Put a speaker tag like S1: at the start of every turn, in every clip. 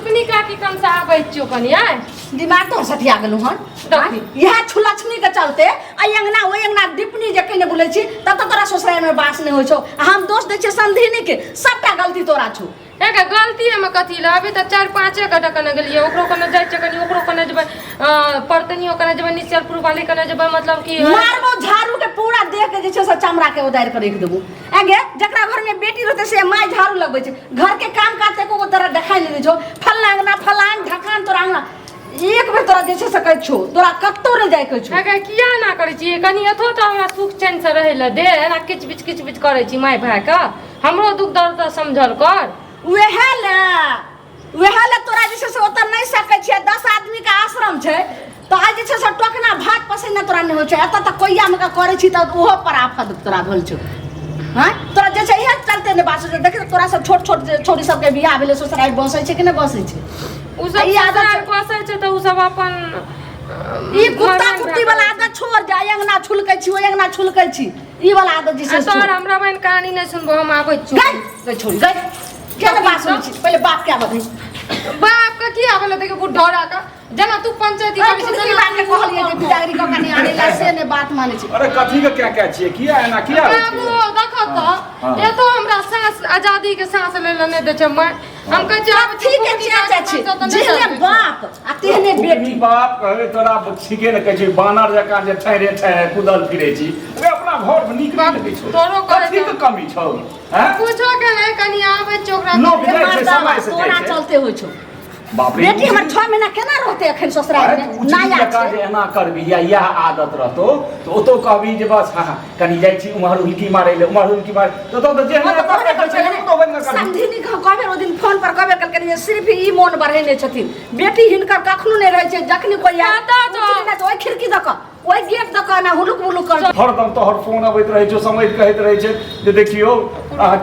S1: सुकनी काकी कम से आबै छियो कनिया
S2: दिमाग तो सठिया गेलु हन यह छुलछनी के चलते आई अंगना ओई अंगना दीपनी जके ने बोलै छी तब तो तोरा ससुराल में बास नहीं होय छौ हम दोष दै छी संधिनी के सबटा गलती तोरा छौ
S1: एक गलती है में कथी ला अभी त 4-5 गटा कने गेलिए ओकरो कने जाय छ कनी ओकरो कने जेबै परतनियो कने जेबै निचरपुर वाली कने जेबै मतलब कि
S2: मारबो झाड़ू के पूरा देह के जे छै से चमड़ा के उदार के रख देबो आगे जकरा घर में बेटी रहते से माय झाड़ू लगबै छै घर के काम काज एको तरह देखाई नै दै छौ फल्ला अंगना फलान ढकान तोरा अंगना एक बेर तोरा जे छै से कहै छौ तोरा कत्तो नै जाय कहै छौ
S1: आगे किया ना करै छी कनी अथो त हमरा सुख चैन से रहै ल दे ना किच बिच करै छी माय भाई का हमरो दुख दर्द त समझल कर
S2: वेहा ले तोरा जे छै से ओत नै सकै छियै 10 आदमी के आश्रम छै तो आज जे छै से टोकना भात पसैना तोरा नै होय छै एत त कोइया में का करै छी त ओहो पर आफत तोरा भेल छौ हां तोरा जे छै इहे चलते नै बास देख तोरा सब छोट छोरी सब के बियाह भेले ससुराल बसै छै कि नै बसै छै
S1: उ सब ससुराल बसै छै त उ सब अपन
S2: ई कुत्ता कुत्ती वाला आदत छोड़ जा अंगना छुलकै छी ओय अंगना छुलकै छी ई वाला आदत जे छै
S1: तोर हमरा बहन कहानी नै सुनबो हम आबै छी
S2: गई छोड़ी गई क्या बात सुन छी पहले बाप क्या बताई
S1: बाप का की आबे देखो बुढ़ौरा का जना तू पंचायती कभी से
S2: जना बात के कहलिए जे बिदागरी का कनी आने ला से ने बात माने छी
S3: अरे कथी के क्या छिए किया है ना किया
S1: बाबू देखो तो ये तो हमरा सांस आजादी के सांस ले लेने दे छ मैं हम कह छी अब
S2: ठीक है चाचा छी जेने बाप आ तेने बेटी
S3: बाप कहे तोरा छिके न कह छी बानर जका जे ठहरे कुदल फिरे छी अरे अपना घर में नीक नहीं लगे छौ
S1: तोरो
S3: कथी के कमी छौ हैं
S1: पूछो के नहीं कनी आवे चोकरा
S3: लोग जाय छै समय से
S2: तोरा चलते होय छौ
S3: बाप रे
S2: बेटी हमर 6 महीना केना रहते एखन ससुराल में
S3: नया का जे एना करबी या यह आदत रहतो तो ओतो कहबी जे बस हां कनी जाय छी उमहर हुलकी मारे ले उमहर हुलकी मार तो जे तो बन कर
S2: संधिनी कहबे ओ दिन फोन पर कहबे कल कनी सिर्फ ई मोन बढ़ेने छथिन बेटी हिनकर कखनो नै रहै छै जखनी कोई आता ओय खिड़की दक ओय गेट दक ना हुलुक मुलुक कर
S3: हरदम तोहर फोन अबैत रहै छौ समय कहैत रहै छै जे देखियो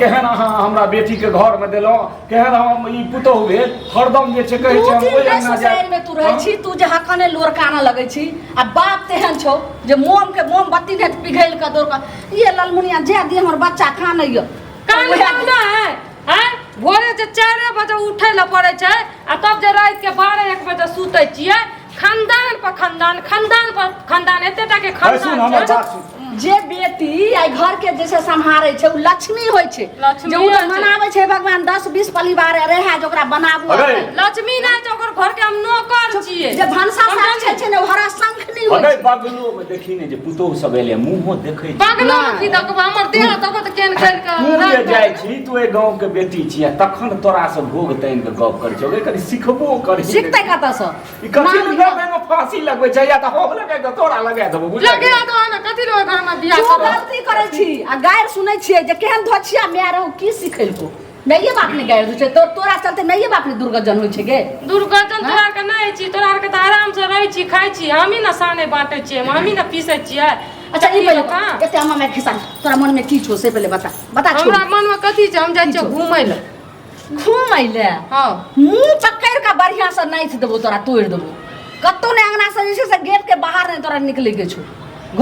S3: केहन अहाँ हमरा बेटी के घर में देलो केहन हम ई पुतोह भेल हरदम जे छै कहै छै हम ओय अंगना जाय
S2: में तू रहै छी तू जे हकने लोरकाना लगै छी आ बाप तेहन छौ जे मोमबत्ती ने पिघैल के दोर के ये ललमुनिया जे दी हमर बच्चा खानै य
S1: कान ना है हैं भोरे जे 4 बजे उठै ल पड़ै छै आ तब जे रात के 12-1 बजे सुतै छियै खानदान पर खानदान एतेटा के खानदान
S2: जे बेटी आई घर के जैसे संभारे छै उ लक्ष्मी होय छै जे उ मनाबै छै भगवान 10-20 परिवार रहे जोकरा बनाबू
S1: लक्ष्मी नै छै ओकर घर के हम नौकर छियै
S2: जे भनसा साथ छै ने हरा शंखनी होय
S3: छै अरे बगलो में देखी ने जे पुतोह सब एले मुंहो देखै छै
S1: बगलो में की दकबा हमर देह तब त केन खेल के
S3: तू जे जाय छी तू ए गांव के बेटी छियै तखन तोरा से भोग तैन के गप करै छै कनी सिखबो करी
S2: सिखतै कत से
S3: ई कथि में फांसी लगबै छै या त हो लगे त तोरा लगा देबो बुझ
S1: लगे तो ना कथि रो घर में बियाह
S2: कर गलती करै छी आ गायर सुनै छियै जे केहन धोछिया मै रहू की सिखैलको मैये बाप ने गायर छै तोरा चलते मैये बाप ने दुर्गजन होय छै गे
S1: दुर्गजन तोरा के नै छी तोरा के त आराम से रहै छी खाइ छी हमी न साने बाटै छियै हमी न पीसै छियै
S2: अच्छा ई पहले एते अम्मा मैं खिसा तोरा मन में की छौ से पहले बता
S1: हमरा मन में कथि छै हम जाय छियै
S2: घुमै ले
S1: हां
S2: मुंह पकड़ के बढ़िया से नाइथ देबो तोरा तोड़ देबो कत्तो ने अंगना से जे से गेट के बाहर ने तोरा निकले के छौ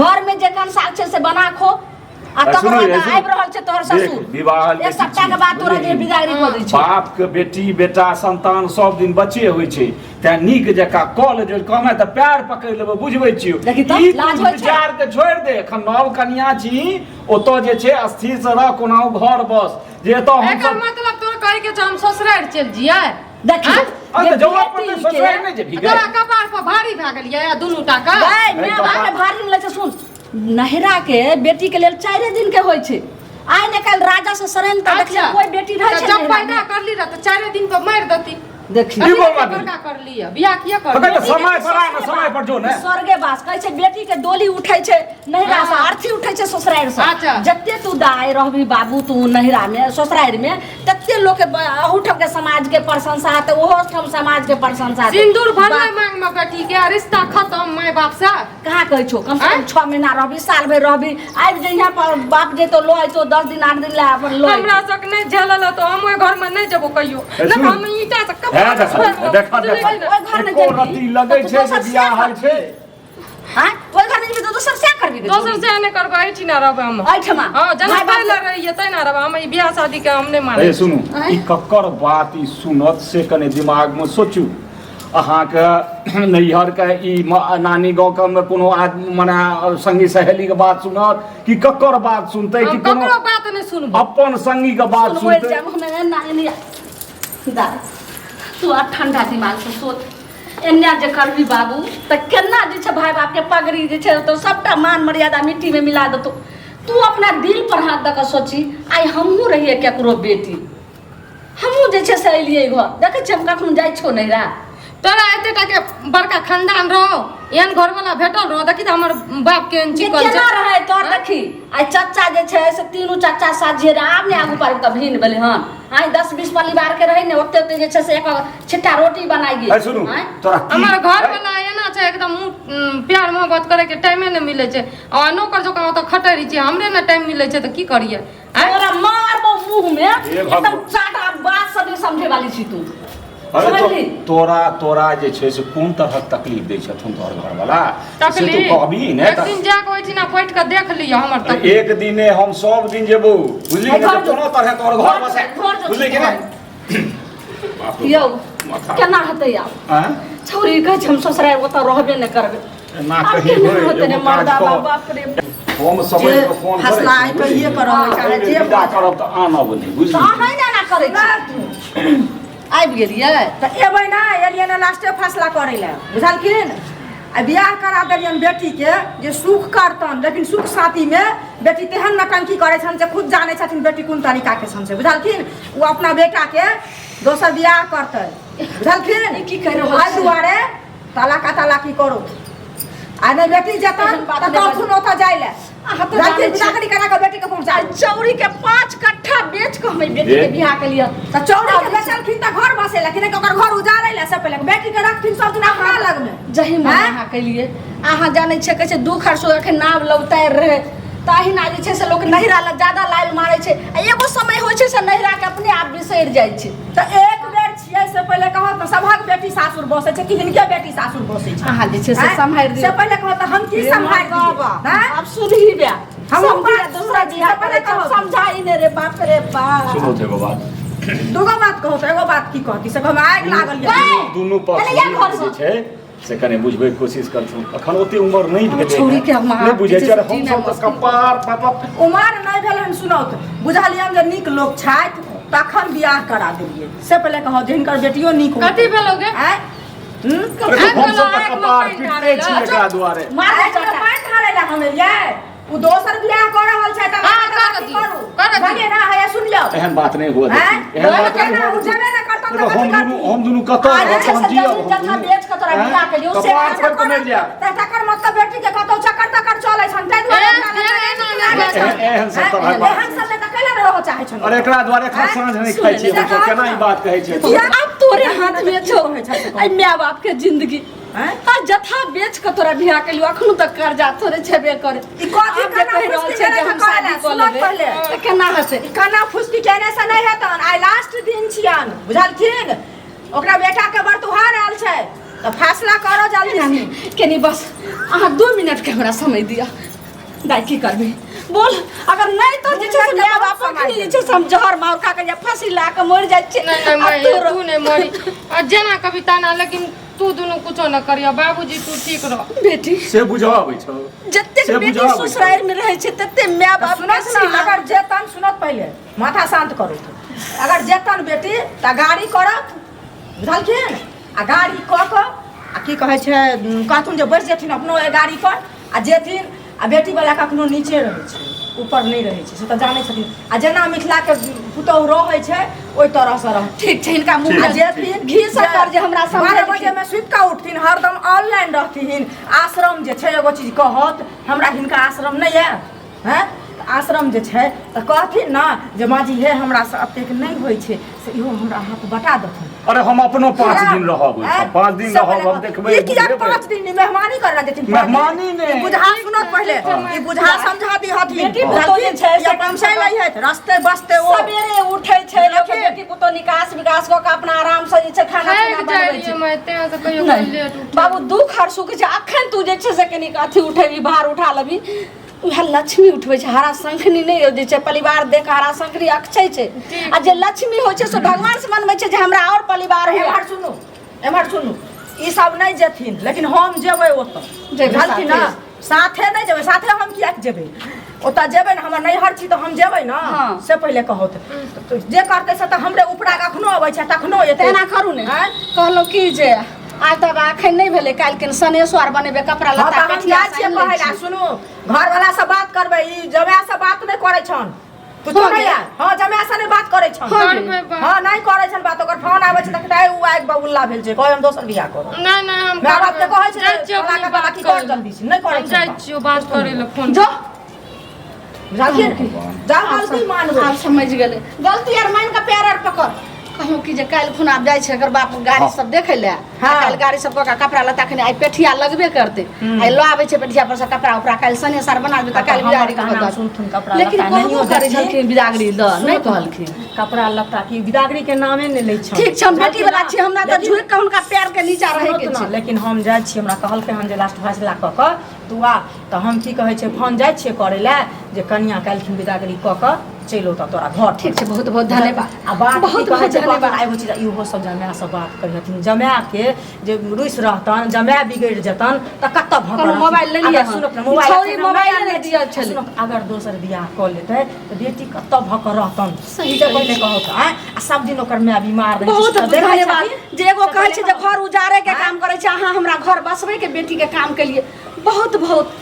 S2: घर में जेकन साग छै से बना खो आ तकर बाद आबि रहल छै तोहर ससुर
S3: विवाह
S2: एक सप्ताह के बाद तोरा जे बिदागरी क दै छै
S3: बाप के बेटी बेटा संतान सब दिन बच्चे होय छै त नीक जका कॉल जे कहमे त पैर पकड़ लेबो बुझबै छियो ई विचार के छोड़ दे एखन नव कन्या छी ओतो जे छै स्थिर से रह कोनाउ घर बस जे तो हम
S1: एकर मतलब तोरा कहे के हम ससुराल चल जियै
S2: देखी
S3: अरे जवाब पर ससुराल नै जेबी गे
S1: तोरा कपार पर भारी भ गेलियै या दुनू टा का
S2: मैं बाके भारी ले छै सुन नहरा के बेटी के लेल 4 दिन के होय छै आइ ने काल राजा से शरण त देखिए कोई बेटी रहै छै
S1: जब पैदा करली र त 4 दिन पर मार देती
S2: देखी
S3: की बोलबा
S1: का कर लिया बियाह किया कर
S3: अबे समय पर आ समय पर जो ने
S2: स्वर्गे वास कहै छै बेटी के डोली उठै छै नहिरा से अर्थी उठै छै ससुराल से जत्ते तू दाई रहबी बाबू तू नहिरा में ससुराल में तत्ते लोग के अहुठम के समाज के प्रशंसा त ओहो ठम समाज के प्रशंसा
S1: सिंदूर भरले मांग में बेटी के रिश्ता खत्म माय बाप से
S2: कहां कहै छौ कम से कम 6 महीना रहबी साल भर रहबी आबि जइहा पर बाप जे तो लो आई तो 10 दिन 8 दिन ला अपन लो
S1: हमरा सक नै झेलल तो हम ओइ घर में नै जेबो कहियो न हम ईटा से
S3: देखा
S2: ओइ घर में
S3: रति लगै छै जे बियाह हल छै
S2: हां ओइ घर नहीं जेबे तो दोसर से करबी
S1: दोसर से नहीं करबो ऐठी ना रहबे हम
S2: ऐठमा
S1: हां जना पहले रहिए तै ना रहबे हम बियाह शादी के हम नहीं माने
S3: ए सुनू ई कक्कर बात ई सुनत से कने दिमाग में सोचू अहाँ के नैहर के ई नानी गांव के में कोनो आदमी मने संगी सहेली के बात सुनत कि कक्कर बात सुनते कि कोनो
S1: ककरो बात नहीं सुनबो
S3: अपन संगी के बात सुनते
S2: हमें नानी दा तू आ ठंडा दिमाग से सोच एन्या जे करबी बाबू त केना जे छ भाई बाप के पगड़ी जे छ तो सबटा मान मर्यादा मिट्टी में मिला दतो तू अपना दिल पर हाथ दक सोची आई हमहू रहिए केकरो बेटी हमहू जे छ से एलिए घर देखे छ हम कखनो जाई छो नहीं रा
S1: तोरा एते टा के बड़का खानदान रहो एहन घर वाला भेटल रहो देखी त हमर बाप के चिकन
S2: केना रहे तो देखी आई चाचा जे छै से तीनों चाचा साथ जे आब ने आगू पार त भिन भेले हन आई 10-20 परिवार के रहे ने ओते ओते जे छै से एक छिट्टा रोटी बनाई गे
S3: सुनू तोरा
S1: हमर घर वाला एना छै एकदम प्यार मोहब्बत करे के टाइमे ने मिले छै आ नौकर जोका त खटै रही छै हमरे ने टाइम मिले छै त की करिए
S2: तोरा मारबो मुंह में एकदम चाटा बात सब समझे वाली छी तू
S3: अरे तो तोरा जे छै से कोन तरह तकलीफ दै छथुन तोहर घर वाला से तू कहबी ने
S1: एक दिन जा कोइ दिन बैठ के देख लियो हमर तक
S3: एक दिने हम सब दिन जेबो बुझली ने कोनो तरह तोहर घर बसे बुझली कि नहीं
S2: यौ केना हतै आब
S3: हां
S2: छौरी कह हम ससुराल ओत रहबे ने करबे
S3: ना कही होय
S2: ने मर्दा बाप रे
S3: हम समय पे फोन करे
S2: फसला आई कहिए करब चाहे जे
S3: करब त आनब नहीं बुझली
S2: त ना करे छी आबि गेलिए
S4: त एबै ना एलिए ना लास्टे फैसला करे ले बुझलखिन आ बियाह करा देलियन बेटी के जे सुख करतन लेकिन सुख साथी में बेटी तेहन नटंकी करे छन से खुद जाने छथिन बेटी कोन तरीका के छन से बुझलखिन वो अपना बेटा के दोसर बियाह करतै बुझलखिन
S2: की कह रहल
S4: छै दुआरे तालाकी करू आ नहीं बेटी जतन त तखन ओता जाय ले जाके चाकरी करा के बेटी के पहुंचा
S2: चौरी के 5 कट्ठा बेच के हम बेटी के बियाह के लिए
S4: त चौरी के बेचलखिन त घर बसे लेकिन ओकर घर उजाड़ै ले से पहले बेटी के रखथिन सब दिन अपना लग में
S2: जही में अहाँ के लिए अहाँ जाने छै कहै छै दुख हर सो के नाव लौतार रहे ताही ना जे छै से लोग नहिरा ला ज्यादा लाल मारे छै एगो समय होय छै से नहिरा के अपने आप बिसर जाय छै
S4: त एक बेर छियै से पहले कहत त सभक बेटी सासुर बसे छै कि हिनके बेटी सासुर बसे छै
S2: अहाँ जे छै से संभाल
S4: से पहले कहत त हम की संभाल देब
S2: अब सुनही बे
S4: हम
S2: दूसरा बियाह पहले तो समझाई ने रे बाप रे बाप
S3: सुनो एगो बात
S4: दूगो बात कहू त एगो बात की कहती से हम आग लागल ये
S3: दुनू पक्ष जे छै से कने बुझबै कोशिश करथुन अखन ओते उम्र नहीं भेलै
S2: छोड़ी के हम
S3: नहीं बुझै छै हम सब त कपार मतलब
S4: उमर नहीं भेल हम सुनौत बुझलियन जे नीक लोग छथि तखन बियाह करा देलिए से पहले कहौ जे हिनकर बेटियो नीक हो
S1: कथी भेलोगे
S4: हैं
S3: हम सब त कपार पिटते छी एकरा दुआरे
S4: मार पाइन ढारै ला हम एलिए उ दोसर बियाह कर रहल छै त
S1: कर
S4: भागे ना है सुन लो
S3: एहन बात नहीं हुआ एहन बात नहीं
S4: उ
S3: हुआ
S4: जबे ना करतन त
S3: हम दुनू कतौ अपन जियो
S2: जथा बेच के तोरा बियाह के लियो से
S3: कपार पर कमे जा
S4: त तकर मतलब बेटी के कतौ चक्कर तकर चलै छन तै दुआरे
S3: एहन सब तरह
S4: एहन सब त कैला रहो चाहे छन
S3: अरे एकरा दुआरे खा साँझ नहीं खाइ छी हम सब केना ई बात कहै छी
S2: अब तोरे हाथ में छौ आई माय बाप के जिंदगी आ जथा बेच के तोरा बियाह के लियो अखनो तक कर्जा थोड़े छेबे करे
S4: ई कथि कह रहल छै जे हम शादी क लेबे
S2: त केना हसे
S4: खाना फुसकी केने से नहीं हेतन आई लास्ट दिन छियन बुझलखिन ओकरा बेटा के बरतुहार आयल छै त फैसला करो जल्दी
S2: केनी बस अहाँ 2 मिनट के हमरा समय दिया दाई की करबी बोल अगर नहीं तो जे छै माय बाप के जे छै हम जहर मार खा के फांसी ला के मर जाय छै
S1: नहीं तू नहीं मरी आ जेना कविता ना लेकिन तू दोनों कुछो न करियो बाबूजी तू ठीक रह
S2: बेटी
S3: से बुझाबै छौ
S2: जत्ते बेटी ससुराल में रहे छै तत्ते माय बाप
S4: सुनत अगर जेतन सुनत पहले माथा शांत करू अगर जेतन बेटी त गाड़ी करत बुझलखिन आ गाड़ी क के आ की कहै छै कहथुन जे बैठ जेथिन अपनो गाड़ी पर आ जेथिन आ बेटी वाला कखनो नीचे रहै छै ऊपर नहीं रहे छै से त जानै छथिन आ जेना मिथिला के पुतौह रहै छै ओइ तरह से रह
S2: ठीक छै इनका मुंह में
S4: जेथिन
S2: घी शक्कर जे हमरा समझ
S4: 12 बजे में सुत के उठथिन हरदम ऑनलाइन रहथिन आश्रम जे छै एगो चीज कहत हमरा हिनका आश्रम नहीं है हैं आश्रम जे छै तऽ कहथिन ना जे माँ जी हे हमरा से अतेक नहीं होइ छै से इहो हमरा हाथ बटा देथिन।
S3: अरे हम अपनो 5 दिन रहब, 5 दिन रहब, हम देखबै।
S4: ये किया 5 दिन मेहमानी करना देथिन?
S3: मेहमानी ने
S4: बुझा सुनो पहले ई बुझा समझा दी हथिन।
S2: बेटी पुतौह जे छै से
S4: कमसे लई है रास्ते बसते ओ
S2: सबेरे उठै छै लोग बेटी पुतौह निकास विकास को अपना आराम से जे छै खाना पीना बनबै छै।
S1: मैं तें से कहियो लेट उठ
S2: बाबू दुख हर सुख छै अखन तू जे छै से कनी अथी उठेबी भार उठा लेबी उएह लक्ष्मी उठबै छै। हरा शंखनी नहि जे छै परिवार देख हरा शंखनी अक्षय छै आ जे लक्ष्मी होइ छै से भगवान से मनबै छै जे हमरा और परिवार हो।
S4: एमहर सुनू ई सब नहीं जेथिन लेकिन हम जेबै ओतऽ बुझलखिन ना साथे नहीं जेबै। साथे हम किया जेबै ओतऽ जेबै ना हमर नैहर छी तऽ हम जेबै ना से पहिले कहो तऽ जे करतै से तऽ हमरे उपरा कखनो अबै छै तखनो एतै।
S2: तेना करू ने कहलहुँ की जे आज तक अखन नहीं भेलै काल्हि के सनेश्वर बनेबे कपड़ा लत्ता
S4: हम जाइ छियै कहै ला। सुनू घर वाला से बात करबै ई जमाय से बात नहीं करै छन कुछो नहीं है। हां जमाय से नहीं बात करै छन। हां नहीं करै छन बात ओकर फोन आबै छै त कहै उ आइ बबुल्ला भेल छै कहै हम दोसर बियाह करब।
S1: नहीं हम
S4: माय बाप के कहै छै ओला का बात कर जल्दी से नहीं करै छै।
S1: जाइ छियो बात करे ले फोन
S2: जो
S4: जाखिर जा गलती मानबै
S2: आप समझ गेले गलती यार मान के पैर आर पकड़ कहूँ कि जे काल्हि खुना जाइ छै एकर बाप गाड़ी सब देखे ले काल्हि गाड़ी सब का कपड़ा लत्ता खने आई पेठिया लगबे करते आई लो आबै छै पेठिया पर से कपड़ा उपरा काल्हि सनेसर बना देबे त काल्हि बिदागरी कहल
S4: सुनथुन कपड़ा
S2: लेकिन
S4: लत्ता नहीं
S2: कहबो करे छलखिन बिदागरी द नहीं कहलखिन
S4: कपड़ा लत्ता की बिदागरी के नामे नहीं लै छन।
S2: ठीक छै हम बेटी वाला छी हमरा त झुक के हुनका पैर के नीचा रहे के छै।
S4: लेकिन हम जाइ छी हमरा कहलकै हम जे लास्ट फैसला क क तू आ त हम की कहै छै फोन जाइ छियै करे ले जे कन्या काल्हि बिदागरी क क चलो त तोरा घर।
S2: ठीक छै बहुत बहुत धन्यवाद
S4: आ बात
S2: बहुत
S4: कहै छै
S2: धन्यवाद।
S4: आइ हो छै इहो सब जमाय से बात करै हथिन जमाय के जे रुइस रहतन जमाय बिगड़ जतन त कत भकर
S2: मोबाइल ले लिया
S4: सुनो
S2: छोरी मोबाइल ले दिया छले
S4: अगर दोसर बियाह क लेतै त बेटी कत भकर रहतन
S2: सही
S4: से पहिले कहौ त आ सब दिन ओकर माय बीमार रहै
S2: बहुत
S4: छै
S2: धन्यवाद जे एगो कहै छै जे घर उजारे के काम करे छै अहाँ हमरा घर बसबै के बेटी के काम के लिए बहुत बहुत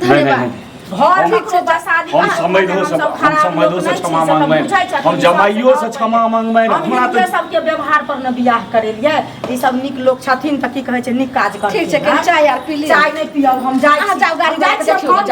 S2: धन्यवाद।
S4: घर ठीक छै बस आदमी
S3: हम समझो से क्षमा मांगबै हम जमाइयो से क्षमा मांगबै हमरा
S4: तो सबके व्यवहार पर न बियाह करेलिए ई सब निक लोग छथिन त की कहै छै निक काज कर।
S2: ठीक छै चाय यार पी लिया
S4: चाय नहीं पियब हम जाई
S2: जाओ गाड़ी
S4: जाई
S2: देखियो
S4: फोन